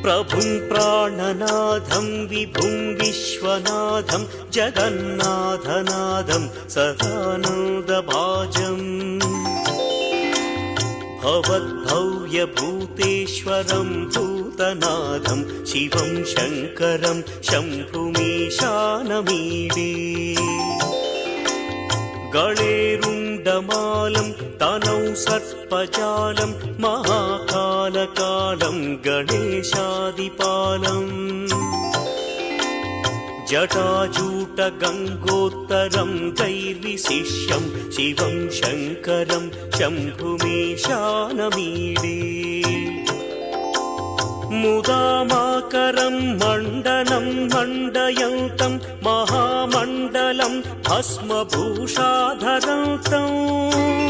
प्रभुं प्राणनाथं विभुं विश्वनाथं जगन्नाथनाथं सदानन्दभाजम् भवद्भव्यभूतेश्वरं भूतनाथं शिवं शङ्करं शम्भुमीशानमीडे गणेरुण्डमालं तनौ सर्पजालं महाकालकालं गणेशादिपालम् जटाजूटगङ्गोत्तरं दैर्विशिष्यं शिवं शङ्करं शम्भुमीशानमीडे मुदामाकरं मण्डनं मण्डयन्तं महामण्डलं भस्मभूषाधरन्तम्